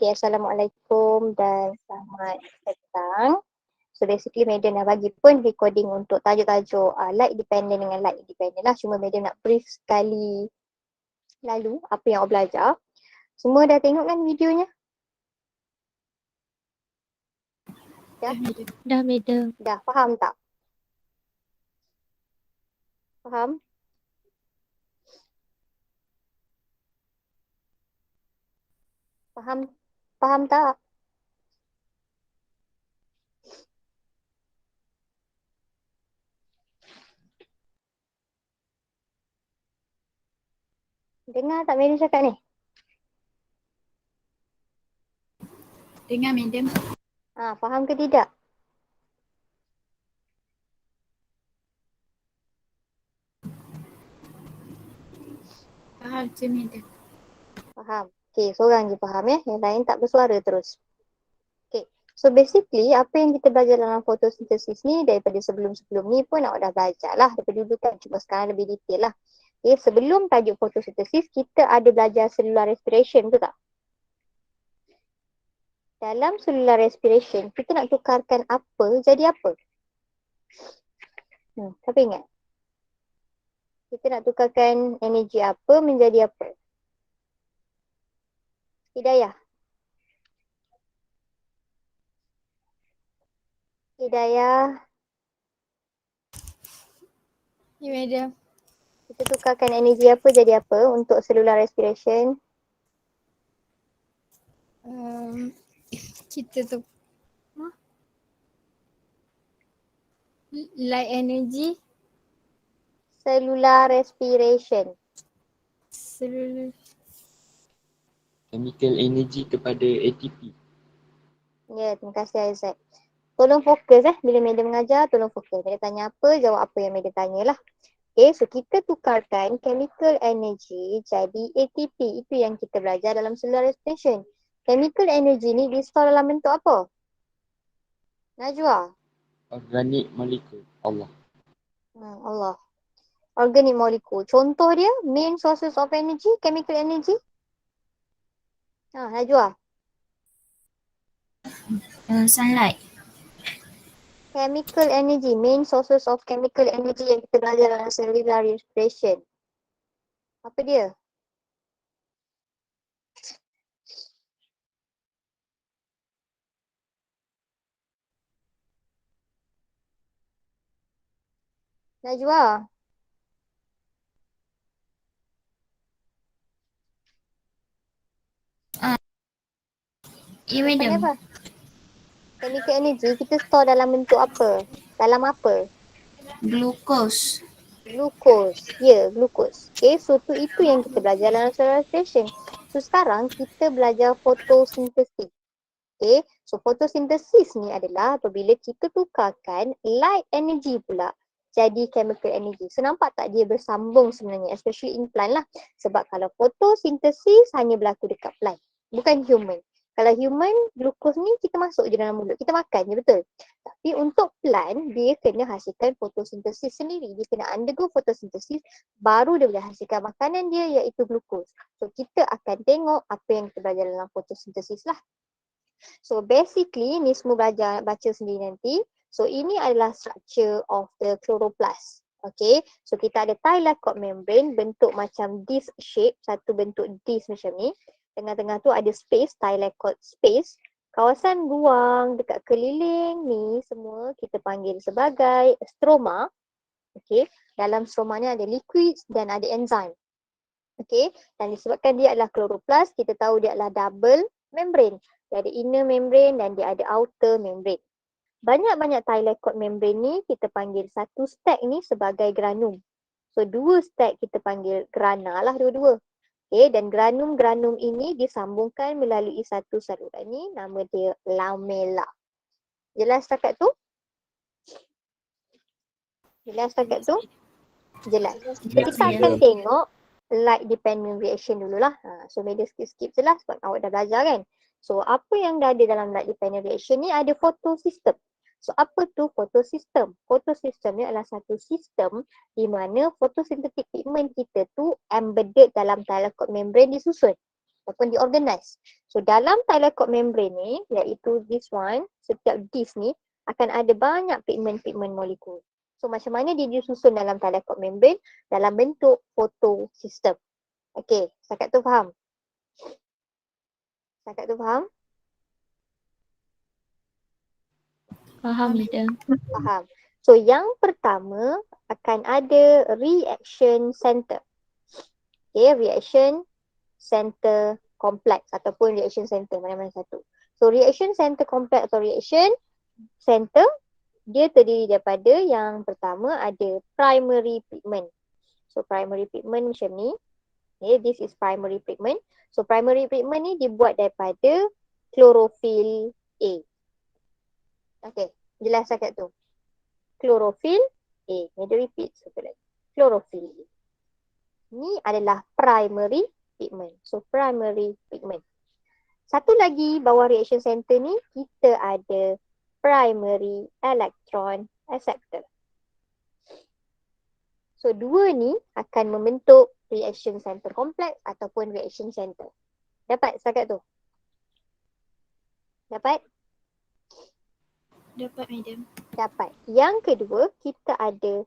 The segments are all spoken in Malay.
Okay, Assalamualaikum dan selamat petang. So basically Madam dah bagi pun recording untuk tajuk-tajuk light dependent dengan light independent lah. Cuma Madam nak brief sekali lalu apa yang awak belajar. Semua dah tengok kan videonya? Dah, Madam. Dah, faham tak? Faham? Faham? Faham tak? Dengar tak Madam cakap ni? Dengar, Madam. Faham ke tidak? Faham je, Madam. Faham. Okay, seorang je faham ya. Yang lain tak bersuara terus. Okay. So basically apa yang kita belajar dalam fotosintesis ni daripada sebelum-sebelum ni pun awak dah belajar lah daripada dulu kan. Cuma sekarang lebih detail lah. Okay, sebelum tajuk fotosintesis kita ada belajar cellular respiration, betul tak? Dalam cellular respiration kita nak tukarkan apa jadi apa? Siapa ingat? Kita nak tukarkan energi apa menjadi apa? Hidayah. Hidayah. Ya, Madam. Kita tukarkan energi apa jadi apa untuk cellular respiration? Kita tu light energy, Cellular respiration. cellular. Chemical energy kepada ATP. Ya, terima kasih Aizat. Tolong fokus bila Madam mengajar, tolong fokus. Madam tanya apa, jawab apa yang Madam tanyalah. Okay, so kita tukarkan chemical energy jadi ATP. Itu yang kita belajar dalam cellular respiration. Chemical energy ni di-store dalam bentuk apa? Najwa? Organic molecule. Allah. Allah. Organic molecule. Contoh dia, main sources of energy, chemical energy? Najwa? Sunlight. Chemical energy, main sources of chemical energy yang kita belajar dalam cellular respiration. Apa dia? Najwa? Ya, Jawapannya Madam. apa? Chemical energy kita store dalam bentuk apa? Dalam apa? Glucose. Glucose. Ya, glucose. Okay, so itu yang kita belajar dalam cellular respiration. So sekarang kita belajar fotosintesis. Okay, so fotosintesis ni adalah apabila kita tukarkan light energy pula jadi chemical energy. So nampak tak dia bersambung sebenarnya, especially in plant lah. Sebab kalau fotosintesis hanya berlaku dekat plant, bukan human. Kalau human, glucose ni kita masuk je dalam mulut, kita makan je, betul? Tapi untuk plant, dia kena hasilkan fotosintesis sendiri. Dia kena undergo fotosintesis, baru dia boleh hasilkan makanan dia iaitu glucose. So kita akan tengok apa yang kita belajar dalam fotosintesis lah. So basically ni semua belajar baca sendiri nanti. So ini adalah structure of the chloroplast. Okay, so kita ada thylakoid membrane bentuk macam disc shape, satu bentuk disc macam ni. Tengah-tengah tu ada space, thylakoid space. Kawasan ruang dekat keliling ni semua kita panggil sebagai stroma. Okay, dalam stroma ni ada liquid dan ada enzim. Okay, dan disebabkan dia adalah chloroplast, kita tahu dia adalah double membrane. Dia ada inner membrane dan dia ada outer membrane. Banyak-banyak thylakoid membrane ni kita panggil satu stack ni sebagai granum. So dua stack kita panggil grana lah dua-dua. Okay, dan granum-granum ini disambungkan melalui satu saluran ni, nama dia lamella. Jelas setakat tu? Jelas setakat tu? Jelas. So kita akan tengok light dependent reaction dululah. So media skip je lah sebab awak dah belajar kan. So apa yang dah ada dalam light dependent reaction ni ada photosystem. So apa tu photosystem? Photosystem ni adalah satu sistem di mana photosynthetic pigment kita tu embedded dalam thylakoid membrane disusun. ataupun diorganize. So dalam thylakoid membrane ni, iaitu this one, setiap disk ni akan ada banyak pigment-pigment molekul. So macam mana dia disusun dalam thylakoid membrane? Dalam bentuk photosystem. Okey, setakat tu faham? Setakat tu faham? Faham, madam. Faham. So yang pertama akan ada reaction center. Okay, reaction center complex ataupun reaction center, mana-mana satu. So reaction center complex atau reaction center, dia terdiri daripada yang pertama ada primary pigment. So primary pigment macam ni. Okay, this is primary pigment. So primary pigment ni dibuat daripada chlorophyll A. Okay, jelas sangat tu. Chlorophyll A. Ni dia repeat satu lagi. Chlorophyll A. Ni adalah primary pigment. So primary pigment. Satu lagi bawah reaction center ni kita ada primary electron acceptor. So dua ni akan membentuk reaction center complex ataupun reaction center. Dapat setakat tu? Dapat? Dapat, madam. Dapat. Yang kedua, kita ada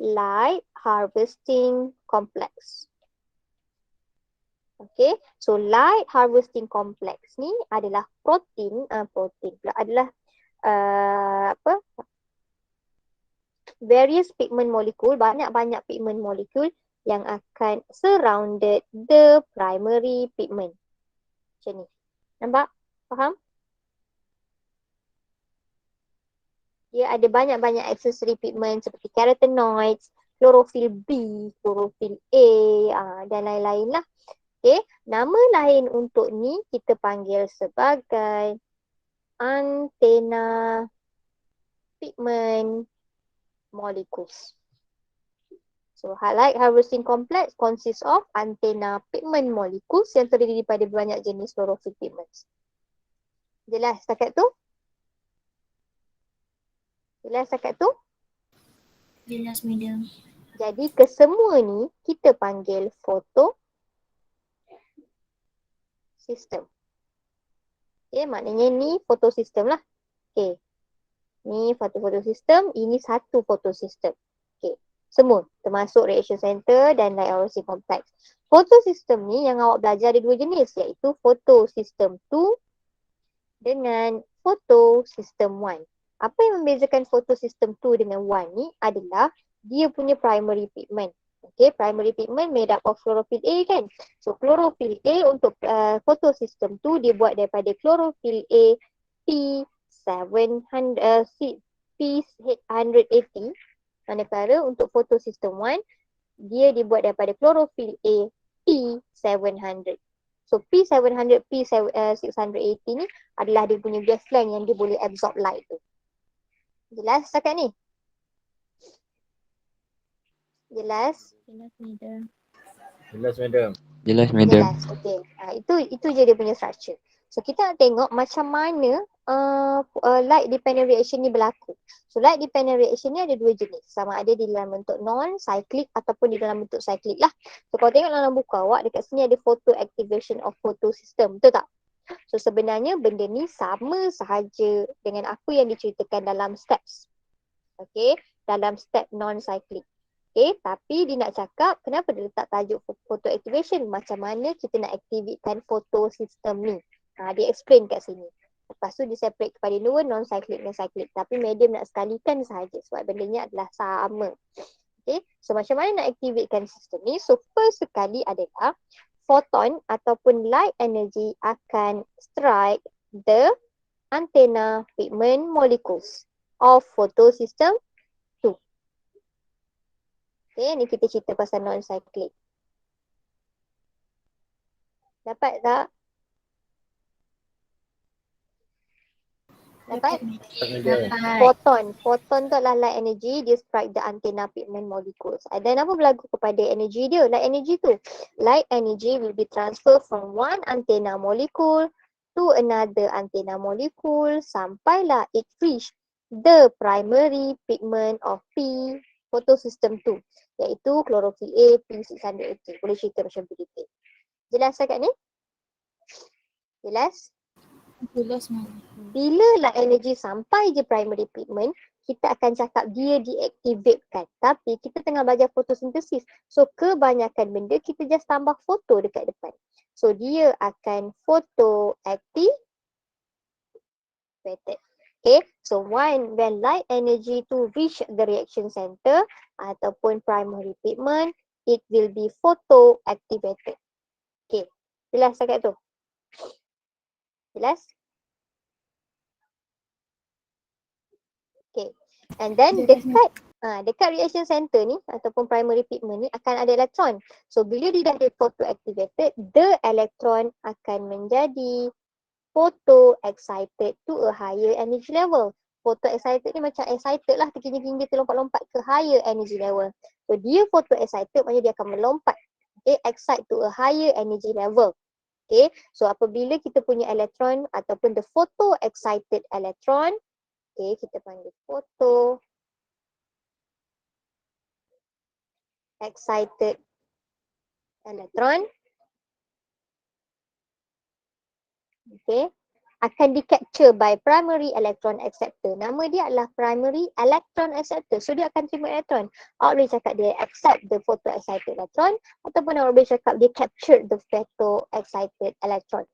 light harvesting complex. Okay, so light harvesting complex ni adalah various pigment molekul, banyak-banyak pigment molekul yang akan surrounded the primary pigment. Macam ni. Nampak? Faham? Dia ada banyak-banyak accessory pigment seperti carotenoids, chlorophyll B, chlorophyll A dan lain-lain lah. Okay, nama lain untuk ni kita panggil sebagai antena pigment molecules. So light harvesting complex consists of antena pigment molecules yang terdiri daripada banyak jenis chlorophyll pigments. Jelas setakat tu? Jelas setakat tu? Jelas, madam. Jadi kesemua ni kita panggil photosystem. Okay, maknanya ni photosystem lah. Okay. Ni photosystem, ini satu photosystem. Okay. Semua termasuk reaction center dan light harvesting complex. Photosystem ni yang awak belajar ada dua jenis, iaitu photosystem 2 dengan photosystem 1. Apa yang membezakan photosystem 2 dengan 1 ni adalah dia punya primary pigment. Okay, primary pigment made up of chlorophyll A kan. So chlorophyll A untuk photosystem 2 dia buat daripada chlorophyll A P180. Manakala untuk photosystem 1 dia dibuat daripada chlorophyll A P700. So P700, P680 ni adalah dia punya wavelength yang dia boleh absorb light tu. Jelas setakat ni? Jelas? Jelas, madam. Jelas, madam. Jelas, madam. Jelas. Okay. Itu je dia punya structure. So kita nak tengok macam mana light dependent reaction ni berlaku. So light dependent reaction ni ada dua jenis. Sama ada di dalam bentuk non-cyclic ataupun di dalam bentuk cyclic lah. So kalau tengok dalam buku awak, dekat sini ada photo activation of photosystem. Betul tak? So sebenarnya benda ni sama sahaja dengan apa yang diceritakan dalam steps. Okay, dalam step non-cyclic. Okay, tapi dia nak cakap kenapa dia letak tajuk photo activation. Macam mana kita nak aktifkan photosystem ni. Dia explain kat sini. Lepas tu dia separate kepada dua, non-cyclic dan cyclic. Tapi medium nak sekalikan sahaja sebab benda ni adalah sama. Okay, so macam mana nak aktifkan sistem ni. So first sekali adalah photon ataupun light energy akan strike the antenna pigment molecules of photosystem 2. Okay, ni kita cerita pasal non-cyclic. Dapat tak? Dapat? Dapat. Photon tu adalah light energy, dia strike the antenna pigment molecules. Dan apa berlaku kepada energy dia? Light energy tu. Light energy will be transferred from one antenna molecule to another antenna molecule sampailah it reach the primary pigment of P photosystem 2, iaitu chlorophyll A P680. Boleh cerita macam begitu. Jelas dekat ni? Jelas? Jelas mana? Bila lah energy sampai je primary pigment, kita akan cakap dia deactivatekan. Tapi kita tengah belajar fotosintesis. So kebanyakan benda kita just tambah foto dekat depan. So dia akan photoactivated. Okay, so when light energy to reach the reaction center ataupun primary pigment, it will be photoactivated. Okay, jelas sangat tu? Jelas? Okay, and then dekat reaction center ni ataupun primary pigment ni akan ada elektron. So bila dia dah photoactivated, the electron akan menjadi photo-excited to a higher energy level. Photo-excited ni macam excited lah, terkini-kini terlompat-lompat ke higher energy level. So dia photo-excited maknanya dia akan melompat. Okay, excite to a higher energy level. Okay, so apabila kita punya elektron ataupun the photo-excited electron, okay, kita panggil photo-excited electron. Okay, akan di-capture by primary electron acceptor. Nama dia adalah primary electron acceptor. So dia akan terima elektron. Awak boleh cakap dia accept the photo-excited electron ataupun awak boleh cakap dia capture the photo-excited electron.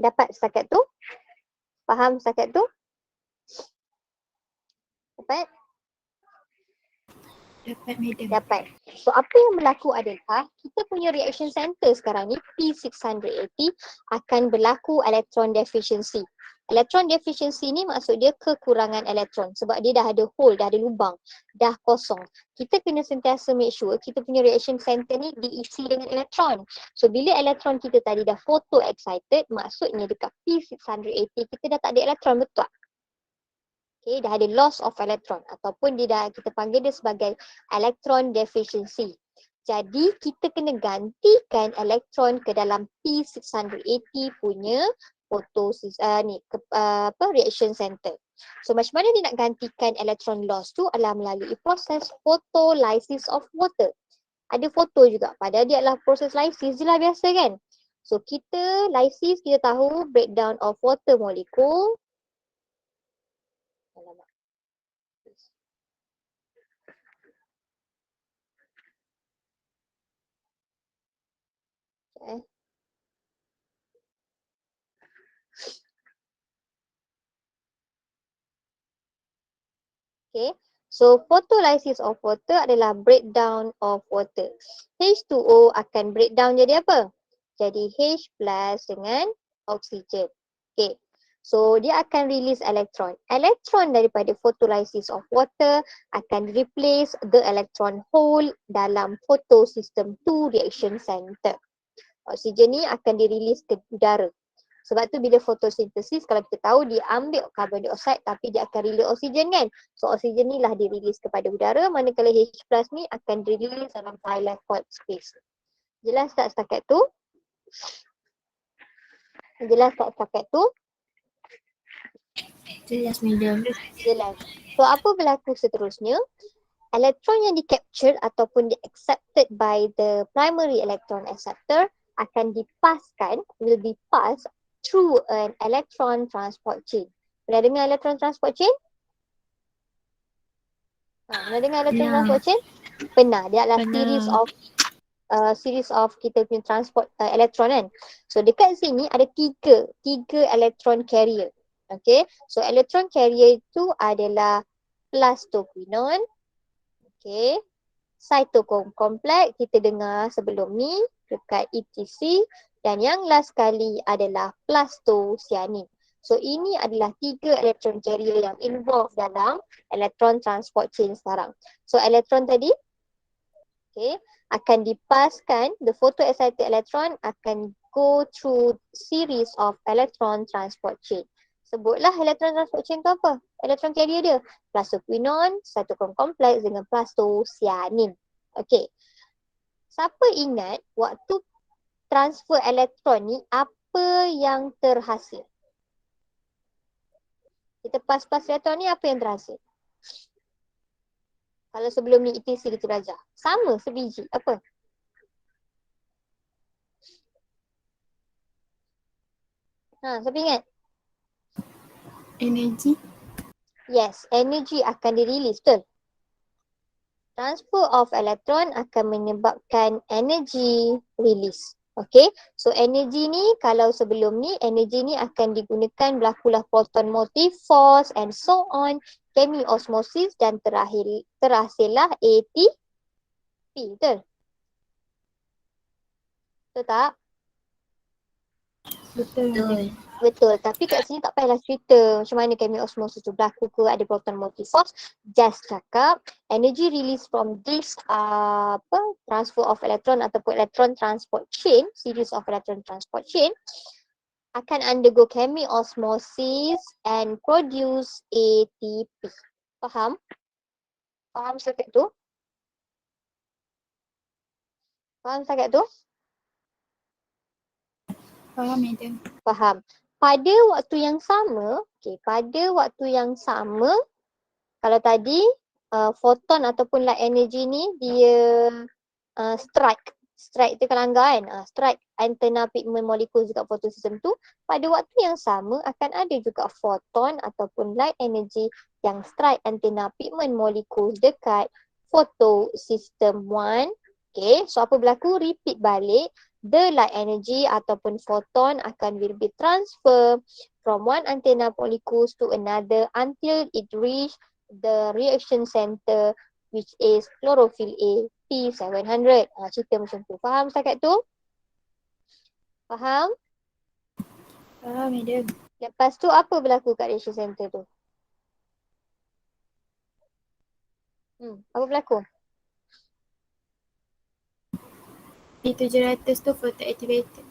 Dapat setakat tu? Faham setakat tu? Dapat? Dapat madam. Dapat. So apa yang berlaku adalah kita punya reaction center sekarang ni P680 akan berlaku electron deficiency. Electron deficiency ni maksud dia kekurangan elektron sebab dia dah ada hole, dah ada lubang, dah kosong. Kita kena sentiasa make sure kita punya reaction center ni diisi dengan elektron. So bila elektron kita tadi dah photo excited, maksudnya dekat P680 kita dah tak ada elektron, betul tak? Okay, dah ada loss of electron ataupun kita panggil dia sebagai electron deficiency. Jadi kita kena gantikan elektron ke dalam P680 punya reaction center. So macam mana dia nak gantikan electron loss tu adalah melalui proses photolysis of water. Ada foto juga, padahal dia adalah proses lysis je lah biasa kan. So kita lysis, kita tahu breakdown of water molecule. Alamak. Okay. Okay, so photolysis of water adalah breakdown of water. H2O akan breakdown jadi apa? Jadi H plus dengan oksigen. Okay, so dia akan release elektron. Elektron daripada photolysis of water akan replace the electron hole dalam photosystem 2 reaction center. Oksigen ni akan dirilis ke udara. Sebab tu bila fotosintesis, kalau kita tahu dia ambil karbon dioksida tapi dia akan release oksigen kan. So oksigen ni lah dirilis kepada udara, manakala H plus ni akan dirilis dalam thylakoid space. Jelas tak setakat tu? Jelas tak setakat tu? Jelas madam. Jelas. So apa berlaku seterusnya? Elektron yang di-captured ataupun di-accepted by the primary electron acceptor akan dipaskan, will be passed through an electron transport chain. Pernah dengar electron transport chain? Pernah dengar electron transport chain? Pernah. Dia adalah series of kita punya transport elektron kan. So dekat sini ada tiga electron carrier. Okay. So electron carrier itu adalah plastoquinone. Okay. Cytochrome complex kita dengar sebelum ni dekat ETC. Dan yang last sekali adalah plastocyanin. So ini adalah 3 elektron carrier yang involved dalam elektron transport chain sekarang. So elektron tadi okay, akan dipaskan, the photoexcited electron akan go through series of electron transport chain. Sebutlah elektron transport chain tu apa? Elektron carrier dia. Plastoquinone, cytochrome complex dengan plastocyanin. Okay. Siapa ingat waktu transfer elektron ni apa yang terhasil? Kita pas elektron ni apa yang terhasil? Kalau sebelum ni ETC kita belajar. Sama sebiji. Apa? Siapa ingat? Energi. Yes, energy akan dirilis, betul. Transfer of electron akan menyebabkan energy release. Okay, so energy ni kalau sebelum ni, energy ni akan digunakan berlakulah proton motif, force and so on, chemiosmosis dan terhasillah ATP. Betul? Betul tak? Betul. Betul. Tapi kat sini tak payahlah cerita macam mana chemiosmosis tu berlaku ke, ada proton motif force. Just cakap energy release from this transfer of electron ataupun electron transport chain, series of electron transport chain akan undergo chemiosmosis and produce ATP. Faham? Faham setakat tu? Faham setakat tu? Faham, madam. Faham. Pada waktu yang sama, pada waktu yang sama, kalau tadi foton ataupun light energy ni dia strike tu kelanggar kan, strike antena pigment molecules dekat photosystem tu, pada waktu yang sama akan ada juga foton ataupun light energy yang strike antena pigment molecules dekat photosystem 1. Okay, so apa berlaku? Repeat balik. The light energy ataupun photon akan will be transfer from one antenna molecules to another until it reach the reaction center which is chlorophyll A P700. Cerita macam tu. Faham setakat tu? Faham? Faham, madam. Lepas tu apa berlaku kat reaction center tu? Apa berlaku? P700 tu photo activated.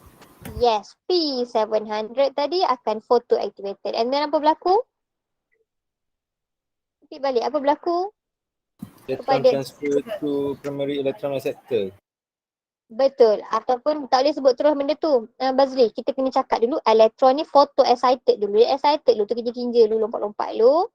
Yes, P700 tadi akan photo activated. And then apa berlaku? Repeat balik. Apa berlaku? Electron Kepada- transfer to primary electron receptor. Betul. Ataupun tak boleh sebut terus benda tu. Bazli, kita kena cakap dulu elektron ni photo excited dulu. Dia excited dulu, terkinja-kinja dulu, lompat-lompat dulu.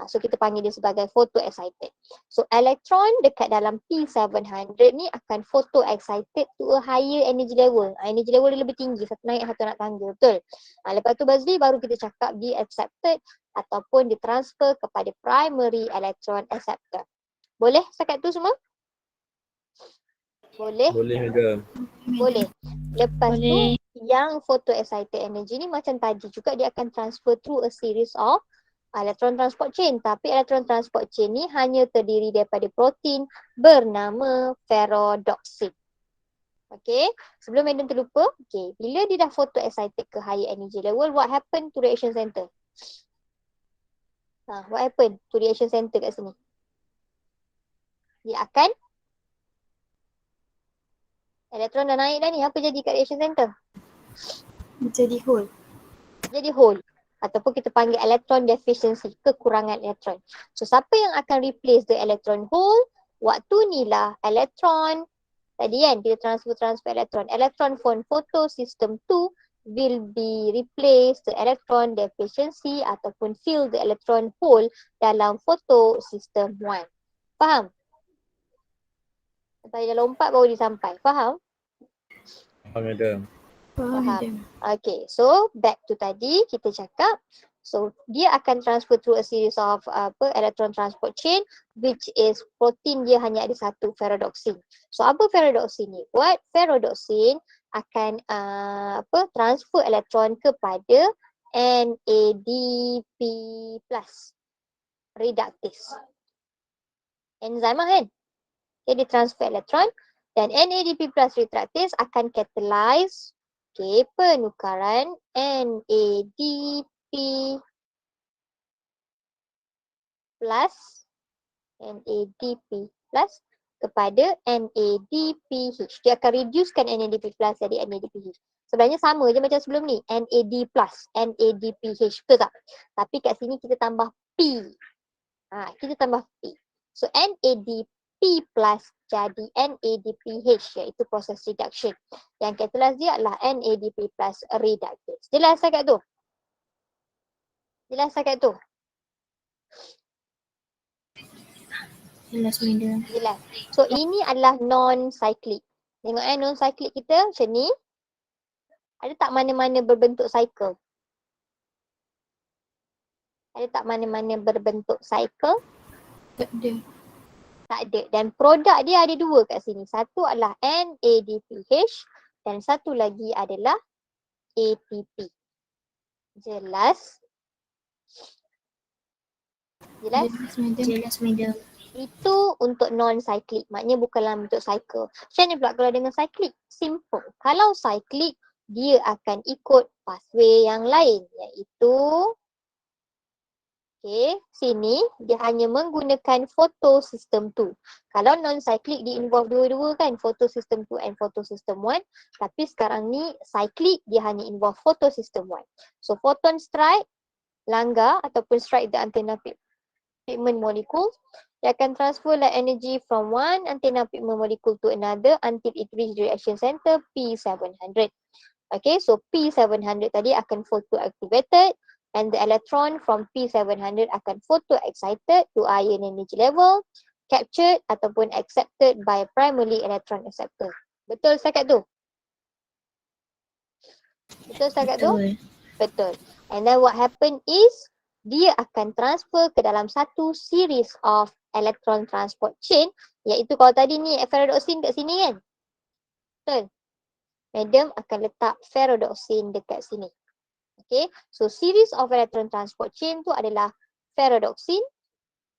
So kita panggil dia sebagai photo excited. So elektron dekat dalam P700 ni akan photo excited to a higher energy level. Energy level dia lebih tinggi, satu naik satu nak tangga. Betul? Lepas tu Bazli baru kita cakap di accepted ataupun ditransfer kepada primary electron acceptor. Boleh setakat tu semua? Boleh? Boleh madam. Boleh. Lepas Boleh. tu yang photo excited energy ni macam tadi juga dia akan transfer through a series of electron transport chain. Tapi electron transport chain ni hanya terdiri daripada protein bernama ferrodoxin. Okay. Sebelum madam terlupa, bila dia dah photo excited ke higher energy level, what happen to reaction center? What happen to reaction center kat sini? Dia akan elektron dah naik dah ni, apa jadi kat reaction center? Jadi whole. Jadi hole ataupun kita panggil electron deficiency, kekurangan elektron. So siapa yang akan replace the electron hole? Waktu ni lah elektron tadi kan kita transfer elektron. Electron from photosystem 2 will be replaced the electron deficiency ataupun fill the electron hole dalam photosystem 1. Faham? Sampai dah lompat baru disampai. Faham? Faham madam. Faham, madam. Okay, so back to tadi kita cakap. So dia akan transfer through a series of electron transport chain which is protein dia hanya ada satu, ferrodoxin. So apa ferrodoxin ni buat? Ferrodoxin akan transfer elektron kepada NADP+. Reductase. Enzim kan? Okay, dia transfer elektron dan NADP+ reductase akan catalyze penukaran NADP+ kepada NADPH. Dia akan reducekan NADP+ jadi NADPH. Sebenarnya sama je macam sebelum ni, NAD+, NADPH, betul tak? Tapi kat sini kita tambah P. Kita tambah P. So NADP+ jadi NADPH, iaitu proses reduction. Yang catalyze dia adalah NADP+ reductase. Jelas setakat tu? Jelas setakat tu? Jelas, madam. Jelas. So ini adalah non-cyclic. Tengok non-cyclic kita macam ni. Ada tak mana-mana berbentuk cycle? Ada tak mana-mana berbentuk cycle? Tak ada. Tak ada. Dan produk dia ada dua kat sini. Satu adalah NADPH dan satu lagi adalah ATP. Jelas? Jelas? Jelas madam. Jelas madam. Itu untuk non-cyclic. Maknanya bukan dalam bentuk cycle. Macam mana pula kalau dengan cyclic? Simple. Kalau cyclic, dia akan ikut pathway yang lain. Iaitu, sini dia hanya menggunakan photosystem 2. Kalau non-cyclic, dia involve dua-dua kan. Photosystem 2 and photosystem 1. Tapi sekarang ni, cyclic, dia hanya involve photosystem 1. So, photon strike, langgar ataupun strike the antenna pigment molecule. Dia akan transfer light energy from one antenna pigment molecule to another until it reach the reaction center P700. Okay, so P700 tadi akan photoactivated and the electron from P700 akan photoexcited to ion energy level, captured ataupun accepted by primary electron acceptor. Betul setakat tu? Betul setakat tu? Betul. Betul. And then what happen is, dia akan transfer ke dalam satu series of electron transport chain, iaitu kalau tadi ni ferredoxin kat sini kan? Betul? Madam akan letak ferredoxin dekat sini. Okay, so series of electron transport chain tu adalah ferredoxin,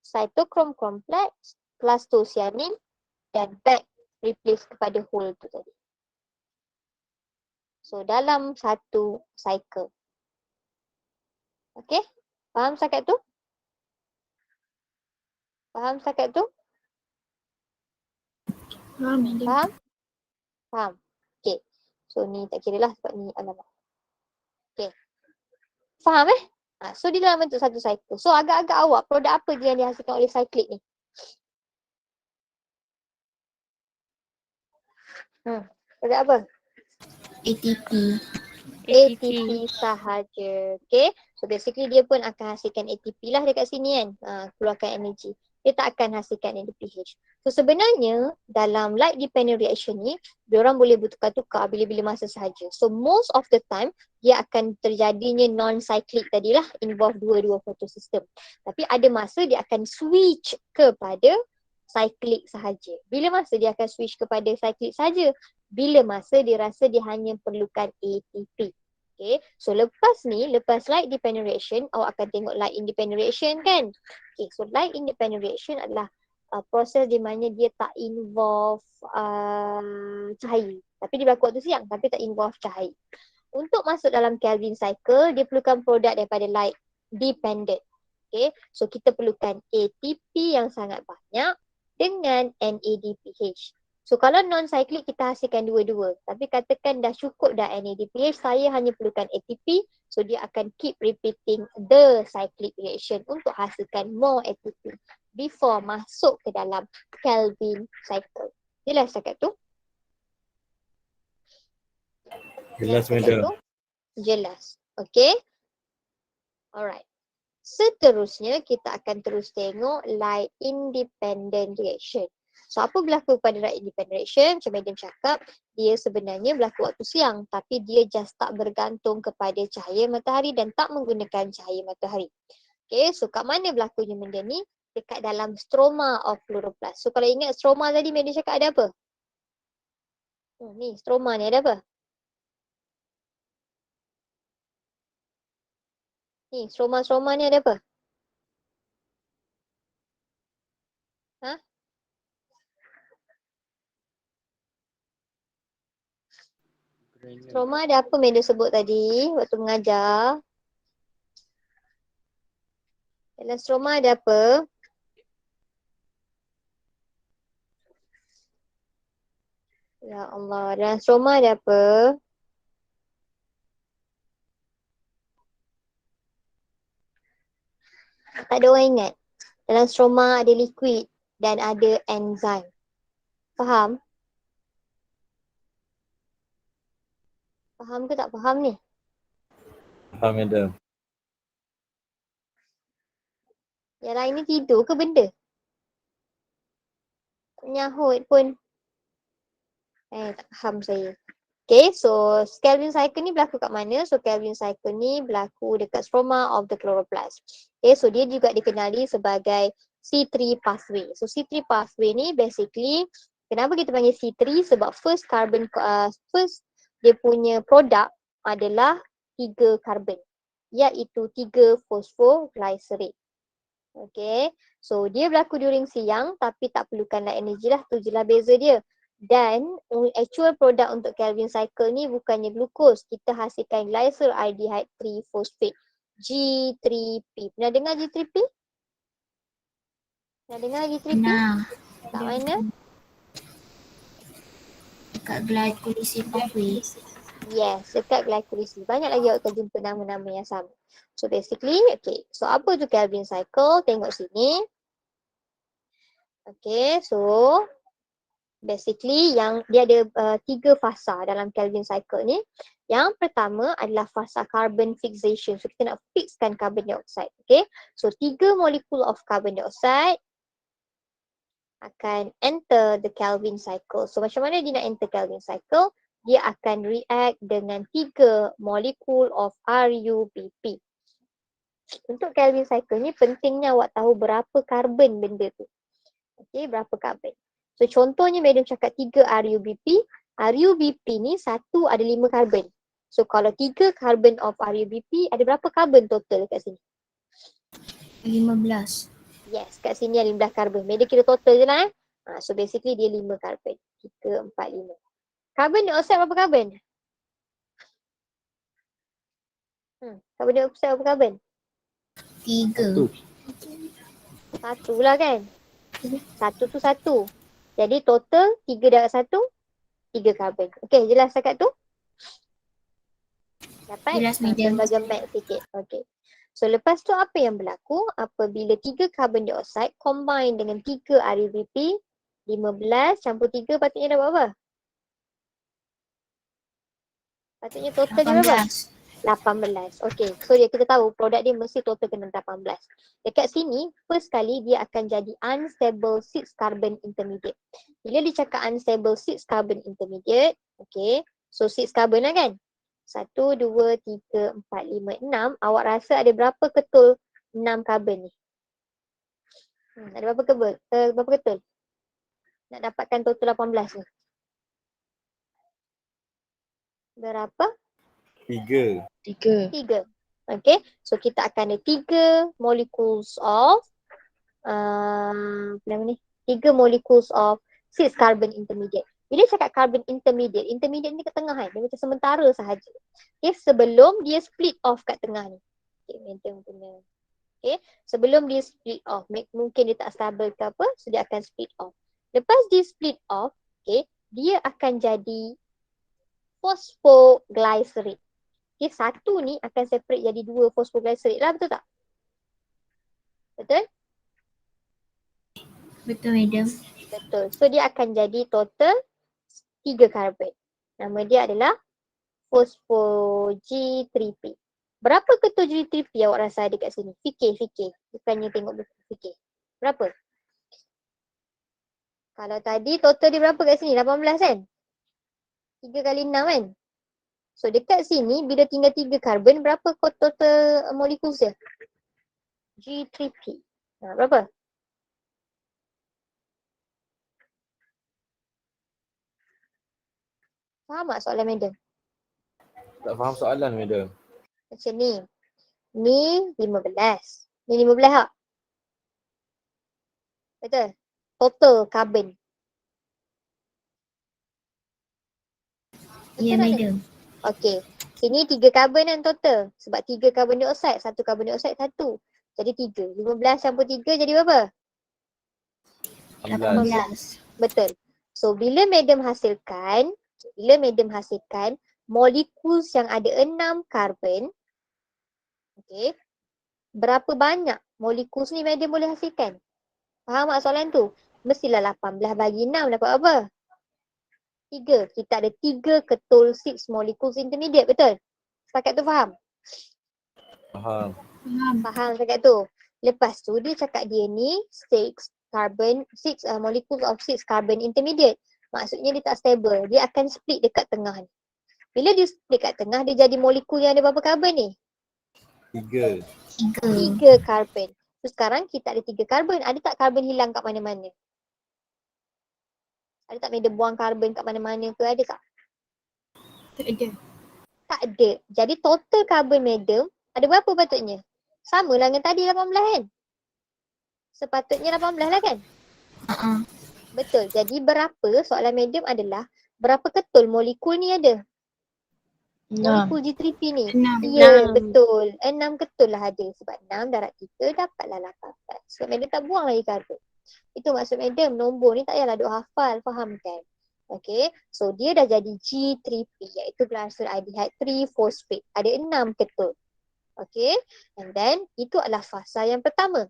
cytochrome complex, plastocyanin dan back replace kepada whole tu tadi. So dalam satu cycle. Okay, faham setakat tu? Faham setakat tu? Faham madam. Faham? Faham. Okay. So ni tak kira lah sebab ni alamat. Okay. Faham so dia dalam bentuk satu cycle. So agak-agak awak produk apa dia yang dihasilkan oleh cyclic ni? Produk apa? ATP. ATP sahaja. Okay. So basically dia pun akan hasilkan ATP lah dekat sini kan. Keluarkan energi. Dia tak akan hasilkan NADPH. So sebenarnya dalam light dependent reaction ni, diorang boleh bertukar-tukar bila-bila masa sahaja. So most of the time, dia akan terjadinya non-cyclic tadilah, involve dua-dua photosystem. Tapi ada masa dia akan switch kepada cyclic sahaja. Bila masa dia akan switch kepada cyclic sahaja? Bila masa dia rasa dia hanya perlukan ATP. Okay, so lepas light dependent reaction, awak akan tengok light independent reaction kan? Okay, so light independent reaction adalah proses di mana dia tak involve cahaya. Tapi dia berlaku waktu siang, tapi tak involve cahaya. Untuk masuk dalam Kelvin cycle, dia perlukan produk daripada light dependent. Okay, so kita perlukan ATP yang sangat banyak dengan NADPH. So kalau non-cyclic kita hasilkan dua-dua. Tapi katakan dah cukup dah NADPH, saya hanya perlukan ATP. So dia akan keep repeating the cyclic reaction untuk hasilkan more ATP before masuk ke dalam Kelvin cycle. Jelas cakap tu? Jelas cakap madam. tu? Jelas. Okay. Alright. Seterusnya kita akan terus tengok light independent reaction. So apa berlaku pada light independent reaction? Macam Madam cakap, dia sebenarnya berlaku waktu siang tapi dia just tak bergantung kepada cahaya matahari dan tak menggunakan cahaya matahari. Okay, so kat mana berlakunya benda ni? Dekat dalam stroma of chloroplast. So kalau ingat stroma tadi Madam cakap ada apa? Ni stroma ni ada apa? Ni stroma-stroma ni ada apa? Stroma ada apa Madam sebut tadi waktu mengajar? Dalam stroma ada apa? Ya Allah, dalam stroma ada apa? Tak ada orang ingat. Dalam stroma ada liquid dan ada enzim. Faham? Faham ke tak faham ni? Faham madam. Yang lain ni tidur ke benda? Tak menyahut pun. Tak faham saya. Okay, so Calvin cycle ni berlaku kat mana? So Calvin cycle ni berlaku dekat stroma of the chloroplast. Okay, so dia juga dikenali sebagai C3 pathway. So C3 pathway ni basically, kenapa kita panggil C3? Sebab first dia punya produk adalah 3 karbon, iaitu 3 phosphoglycerate. Okay, so dia berlaku during siang tapi tak perlukan light energy lah, tu je lah beza dia. Dan actual produk untuk Calvin cycle ni bukannya glukos, kita hasilkan glycerol aldehyde 3 phosphate, G3P. Pernah dengar G3P? Pernah dengar G3P? Nah, Kat mana? dekat glycolysis pathway. Yes, dekat glycolysis. Banyak lagi awak akan jumpa nama-nama yang sama. So basically, okay. So apa tu Calvin cycle? Tengok sini. Okay, so basically yang dia ada 3 fasa dalam Calvin cycle ni. Yang pertama adalah fasa carbon fixation. So kita nak fixkan carbon dioxide. Okay, so 3 molekul of carbon dioxide akan enter the Calvin cycle. So macam mana dia nak enter Calvin cycle? Dia akan react dengan 3 molekul of RuBP. Untuk Calvin cycle ni pentingnya awak tahu berapa karbon benda tu. Okay, berapa karbon. So contohnya madam cakap 3 RuBP. RuBP ni satu ada 5 karbon. So kalau 3 karbon of RuBP, ada berapa karbon total kat sini? 15. Yes, kat sini ada 15 karbon. Madam kira total je lah so basically dia 5 karbon. 3, 4, 5. Karbon dioksida berapa karbon? Karbon dioksida berapa karbon? 3. Satu lah kan? Satu tu satu. Jadi total 3 darab 1, 3 karbon. Okey, jelas setakat tu? Dapat? Jelas, madam. Bagian back sikit. Okey. So lepas tu apa yang berlaku? Apabila 3 carbon dioxide combine dengan 3 RuBP, 15 campur 3 patutnya dapat apa? Patutnya total dia berapa? 18. Okey, so kita tahu produk dia mesti total kena 18. Dekat sini, first kali dia akan jadi unstable 6 carbon intermediate. Bila dia cakap unstable 6 carbon intermediate, okey, so 6 carbon lah kan? 1, 2, 3, 4, 5, 6. Awak rasa ada berapa ketul 6 karbon ni? Ada berapa ketul? Nak dapatkan total 18 ni. Berapa? 3. 3. Okay, so kita akan ada 3 molecules of 3 molecules of 6 carbon intermediate. Bila cakap carbon intermediate ni kat tengah kan, dia macam sementara sahaja. Okay, sebelum dia split off kat tengah ni. Okay, maintain punya. Okay, sebelum dia split off, mungkin dia tak stabil ke apa, so dia akan split off. Lepas dia split off, okay, dia akan jadi phosphoglycerate. Okay, satu ni akan separate jadi 2 phosphoglycerate lah, betul tak? Betul? Betul, madam. Betul. So dia akan jadi total 3 karbon. Nama dia adalah phospho G3P. Berapa ketul G3P awak rasa ada kat sini? Fikir. Bukannya tengok buku, fikir. Berapa? Kalau tadi total dia berapa kat sini? 18 kan? 3 kali 6 kan? So dekat sini bila tinggal 3 karbon, berapa total molekul dia? G3P. Berapa? Faham tak soalan madam? Tak faham soalan, madam. Macam ni. Ni 15. Ni 15 tak? Betul? Total karbon. Ya, madam. Okey. Sini 3 karbon kan total. Sebab 3 karbon dioksida. 1 karbon dioksida 1. Jadi 3. 15 campur 3 jadi berapa? 18. Betul. So bila madam hasilkan molekul yang ada 6 karbon, okey, berapa banyak molekul ni madam boleh hasilkan? Faham tak soalan tu? Mestilah 18 bagi 6 dapat apa? 3. Kita ada 3 ketul 6 molekul intermediate, betul? Setakat tu faham? Faham. Faham setakat tu. Lepas tu dia cakap dia ni 6 molecule of 6 carbon intermediate. Maksudnya dia tak stable. Dia akan split dekat tengah ni. Bila dia split kat tengah, dia jadi molekul yang ada berapa karbon ni? 3. 3. 3 karbon. So sekarang kita ada 3 karbon. Ada tak karbon hilang kat mana-mana? Ada tak madam buang karbon kat mana-mana ke? Ada tak? Tak ada. Tak ada. Jadi total karbon madam ada berapa patutnya? Sama lah dengan tadi 18 kan? Sepatutnya 18 lah kan? Betul. Jadi berapa, soalan madam adalah berapa ketul molekul ni ada? Molekul G3P ni. 6. Ya, betul. 6 ketul lah ada. Sebab 6 darab 3 dapatlah 18. Sebab madam tak buang lagi karbon. Itu maksud madam. Nombor ni tak payahlah duk hafal. Faham kan? Okay. So dia dah jadi G3P iaitu glycerol aldehyde 3-phosphate. Ada 6 ketul. Okay. And then itu adalah fasa yang pertama.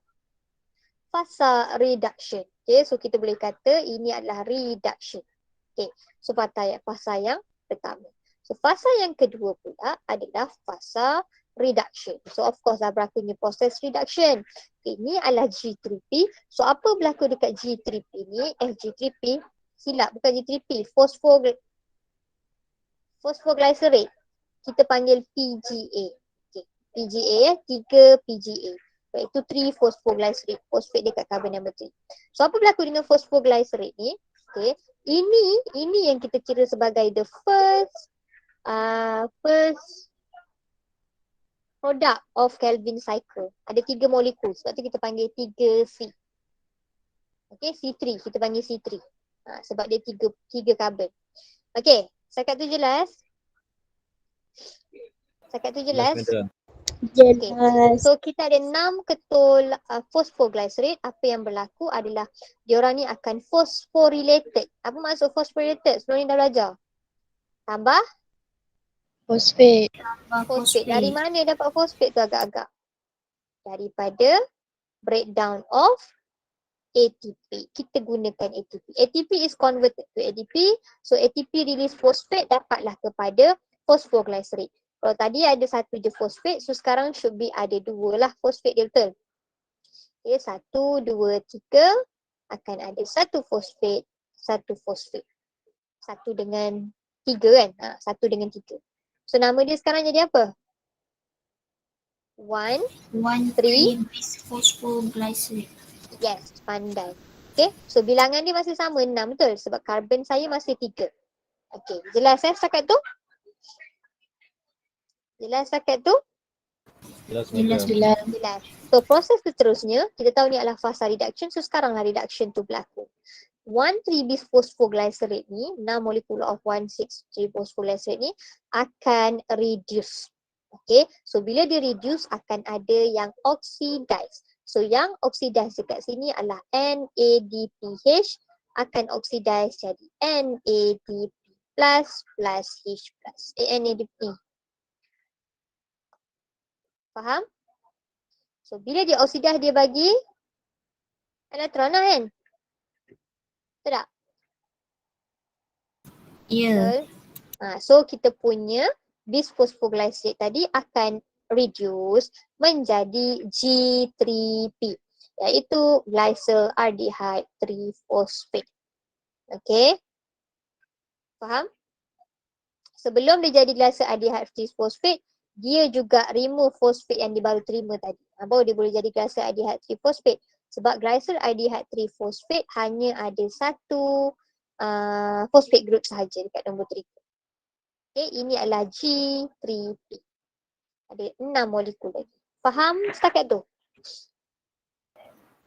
Fasa reduction. Okay. So kita boleh kata ini adalah reduction. Okay. So fasa yang pertama. So fasa yang kedua pula adalah fasa reduction. So of course dah berlakunya proses reduction. Ini adalah G3P. So apa berlaku dekat G3P ni? G3P. Silap, bukan G3P. Phosphoglycerate. Kita panggil PGA. Okay. PGA 3 PGA. Iaitu 3 phosphoglycerate. Phosphate dekat carbon number 3. So apa berlaku dengan phosphoglycerate ni? Okay. Ini yang kita kira sebagai the first product of Calvin cycle. Ada 3 molekul. Sebab tu kita panggil 3C. Okay, C3. Kita panggil C3. Sebab dia 3 karbon. Okay, setakat tu jelas? Setakat tu jelas? Madam. Okay. So kita ada 6 ketul phosphoglycerate. Apa yang berlaku adalah diorang ni akan phosphorylated. Apa maksud phosphorylated? Sebelum ni dah belajar. Tambah? Phosphate. Phosphate. Dari mana dapat phosphate tu agak-agak? Daripada breakdown of ATP. Kita gunakan ATP. ATP is converted to ADP. So ATP release phosphate dapatlah kepada phosphoglycerate. Kalau tadi ada 1 je phosphate, so sekarang should be ada 2 lah phosphate dia, betul? Okay, 1, 2, 3 akan ada 1 phosphate, 1 phosphate. 1 dengan 3 kan? 1 dengan 3. So nama dia sekarang jadi apa? 1, 1,3 bisphosphoglycerate. yes, pandai. Okay, so bilangan dia masih sama 6, betul? Sebab karbon saya masih 3. Okay, jelas setakat tu? Jelas setakat tu? Jelas Jelas, madam. Jelas. So proses seterusnya, kita tahu ni adalah fasa reduction. So sekaranglah reduction tu berlaku. 1,3-bisphosphoglycerate ni, 6 molekul of 1,6,3-phosphoglycerate ni akan reduce. Okay, so bila dia reduce akan ada yang oxidize. So yang oxidize dekat sini adalah NADPH akan oxidize jadi NADP plus H plus. NADP. Faham? So bila dia oksidah dia bagi elektron lah kan? Betul tak? Ya. Betul. So kita punya bisphosphoglycerate tadi akan reduce menjadi G3P iaitu glycerol aldehyde 3-phosphate. Okay? Faham? Sebelum dia jadi glycerol aldehyde 3-phosphate, dia juga remove phosphate yang dia baru terima tadi. Baru dia boleh jadi glycerol aldehyde 3-phosphate. Sebab glycerol aldehyde 3-phosphate hanya ada 1 phosphate group sahaja dekat nombor 3. Okay, ini adalah G3P. Ada 6 molekul lagi. Faham setakat tu?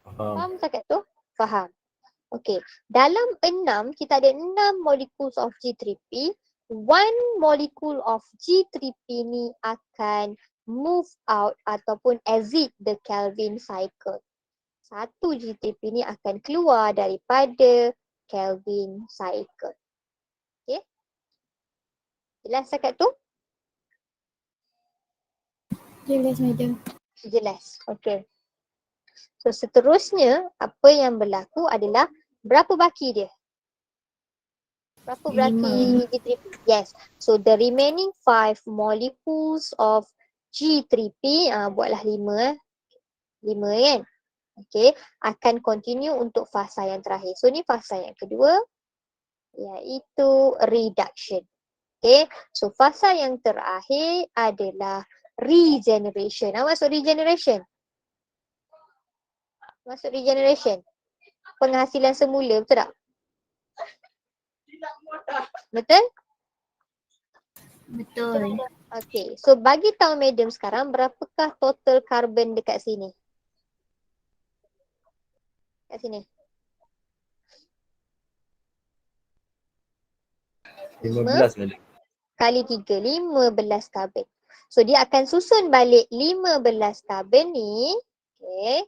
Faham setakat tu? Faham. Okay, dalam 6, kita ada 6 molecules of G3P. 1 molecule of G3P ni akan move out ataupun exit the Calvin cycle. 1 G3P ni akan keluar daripada Calvin cycle. Okay. Jelas setakat tu? Jelas madam. Jelas. Okay. So seterusnya, apa yang berlaku adalah berapa baki dia? Berapa baki G3P? Yes. So the remaining 5 molecules of G3P, buatlah 5 kan? Okay. Akan continue untuk fasa yang terakhir. So ni fasa yang kedua, iaitu reduction. Okay, so fasa yang terakhir adalah regeneration. Apa maksud regeneration? Maksud regeneration? Penghasilan semula, betul tak? Betul? Betul. Okay, so bagi tahu madam sekarang berapakah total carbon dekat sini? Kat sini. 15 madam. Kali 3, 15 karbon. So dia akan susun balik 15 karbon ni, okay,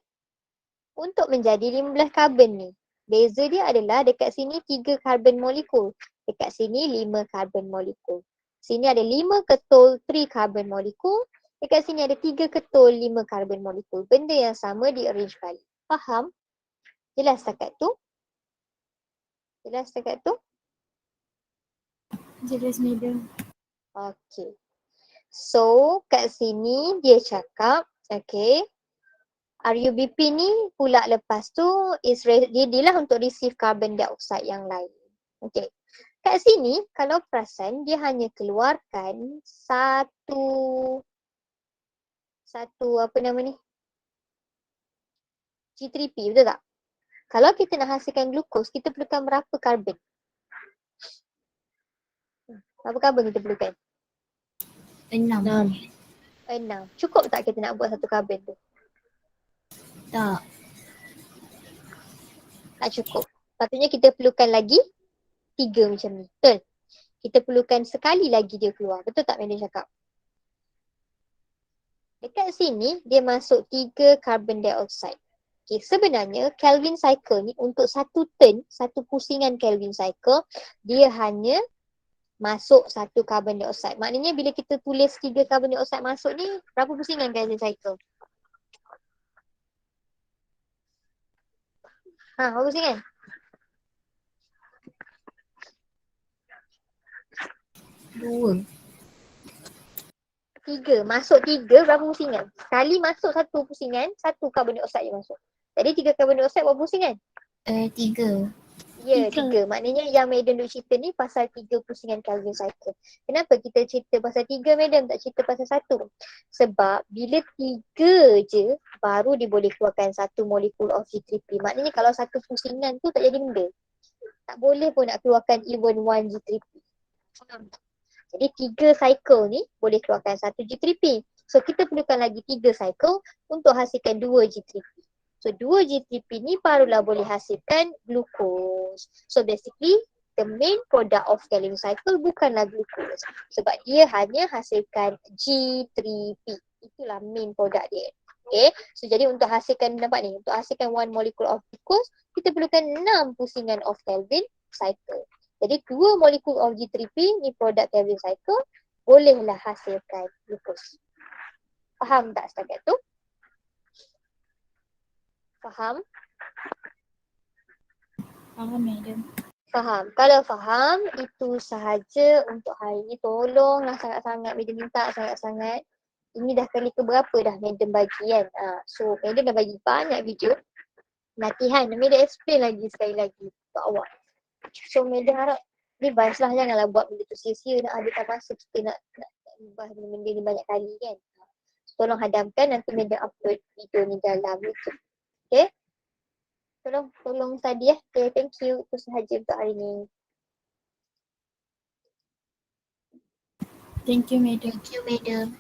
untuk menjadi 15 karbon ni. Beza dia adalah dekat sini 3 karbon molekul. Dekat sini 5 karbon molekul. Sini ada 5 ketul 3 karbon molekul. Dekat sini ada 3 ketul 5 karbon molekul. Benda yang sama di arrange balik. Faham? Jelas setakat tu? Jelas setakat tu? Jelas madam. Okay. So kat sini dia cakap, okay, RUBP ni pula lepas tu dia lah untuk receive carbon dioxide yang lain. Okay. Kat sini kalau perasan dia hanya keluarkan satu apa nama ni? G3P, betul tak? Kalau kita nak hasilkan glukos, kita perlukan berapa karbon? Berapa karbon kita perlukan? 6. 6. Cukup tak kita nak buat satu karbon tu? Tak. Tak cukup. Patutnya kita perlukan lagi 3 macam ni. Betul? Kita perlukan sekali lagi dia keluar. Betul tak Madam cakap? Dekat sini dia masuk 3 carbon dioxide. Okay, sebenarnya Kelvin cycle ni untuk satu turn, satu pusingan Kelvin cycle, dia hanya masuk 1 carbon dioxide. Maknanya bila kita tulis 3 carbon dioxide masuk ni, berapa pusingan Kelvin cycle? Berapa pusingan? 2. 3. Masuk 3 berapa pusingan? Sekali masuk 1 pusingan, 1 carbon dioxide je masuk. Jadi 3 carbon dioxide berapa pusingan? 3. Ya, 3. Maknanya yang Madam duk cerita ni pasal 3 pusingan Kelvin cycle. Kenapa kita cerita pasal 3 Madam, tak cerita pasal 1? Sebab bila 3 je baru dia boleh keluarkan 1 molekul of G3P. Maknanya kalau 1 pusingan tu tak jadi benda. Tak boleh pun nak keluarkan even 1 G3P. Faham tak? Jadi 3 cycle ni boleh keluarkan 1 G3P. So kita perlukan lagi 3 cycle untuk hasilkan 2 G3P. So 2 G3P ni barulah boleh hasilkan glukos. So basically the main product of Kelvin cycle bukanlah glukos. Sebab dia hanya hasilkan G3P. Itulah main product dia. Okay. So jadi untuk hasilkan, nampak ni, untuk hasilkan 1 molecule of glukos, kita perlukan 6 pusingan of Kelvin cycle. Jadi 2 molekul of G3P ni produk Kelvin cycle bolehlah hasilkan glukos. Faham tak setakat tu? Faham? Faham madam. Faham. Kalau faham, itu sahaja untuk hari ni. Tolonglah sangat-sangat, Madam minta sangat-sangat. Ini dah kali keberapa dah Madam bagi kan? So Madam dah bagi banyak video latihan. Madam explain lagi sekali lagi untuk awak. So Madam harap revise lah, janganlah buat benda tu sia-sia, nak habiskan masa kita nak ubah benda-benda ni banyak kali kan. Tolong hadamkan, nanti Madam upload video ni dalam YouTube. Okay? Tolong study ya. Okay, thank you. Itu sahaja untuk hari ni. Thank you madam. Thank you, madam.